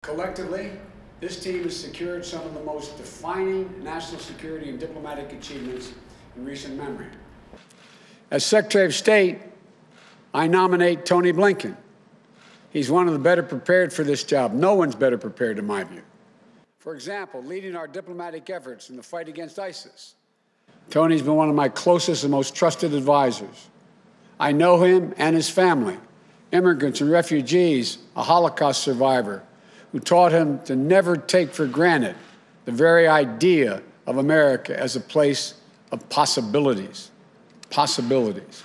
Collectively, this team has secured some of the most defining national security and diplomatic achievements in recent memory. As Secretary of State, I nominate Tony Blinken. He's one of the better prepared for this job. No one's better prepared, in my view. For example, leading our diplomatic efforts in the fight against ISIS. Tony's been one of my closest and most trusted advisors. I know him and his family, immigrants and refugees, a Holocaust survivor, who taught him to never take for granted the very idea of America as a place of possibilities. Possibilities.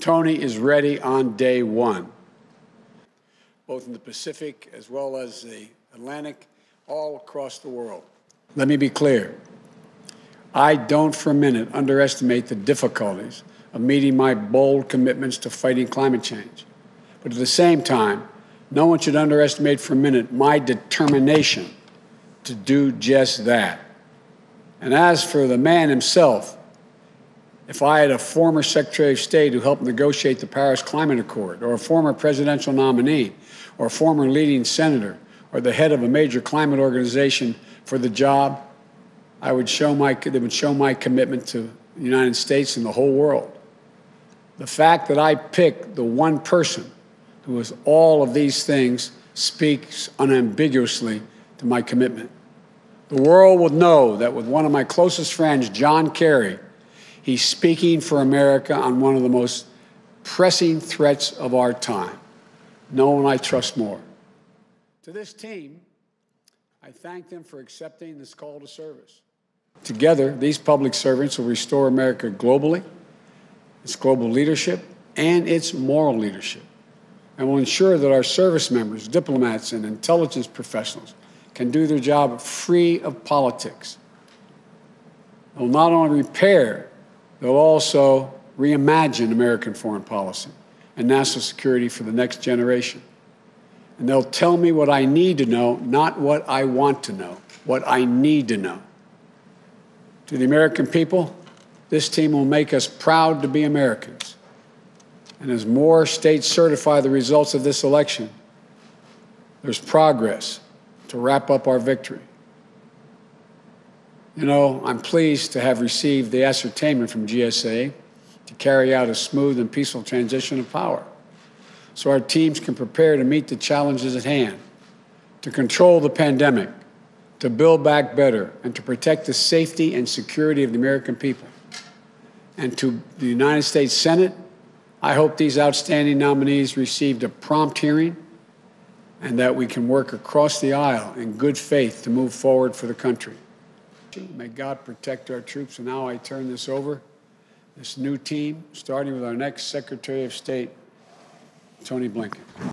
Tony is ready on day one, both in the Pacific as well as the Atlantic, all across the world. Let me be clear. I don't for a minute underestimate the difficulties of meeting my bold commitments to fighting climate change. But at the same time, no one should underestimate for a minute my determination to do just that. And as for the man himself, if I had a former Secretary of State who helped negotiate the Paris Climate Accord, or a former presidential nominee, or a former leading senator, or the head of a major climate organization for the job, they would show my commitment to the United States and the whole world. The fact that I picked the one person who is all of these things speaks unambiguously to my commitment. The world will know that with one of my closest friends, John Kerry, he's speaking for America on one of the most pressing threats of our time. No one I trust more. To this team, I thank them for accepting this call to service. Together, these public servants will restore America globally, its global leadership, and its moral leadership, and will ensure that our service members, diplomats, and intelligence professionals can do their job free of politics. They'll not only repair, they'll also reimagine American foreign policy and national security for the next generation. And they'll tell me what I need to know, not what I want to know, what I need to know. To the American people, this team will make us proud to be Americans. And as more states certify the results of this election, there's progress to wrap up our victory. You know, I'm pleased to have received the ascertainment from GSA to carry out a smooth and peaceful transition of power, so our teams can prepare to meet the challenges at hand, to control the pandemic, to build back better, and to protect the safety and security of the American people. And to the United States Senate, I hope these outstanding nominees received a prompt hearing and that we can work across the aisle in good faith to move forward for the country. May God protect our troops. And now I turn this over, this new team, starting with our next Secretary of State, Tony Blinken.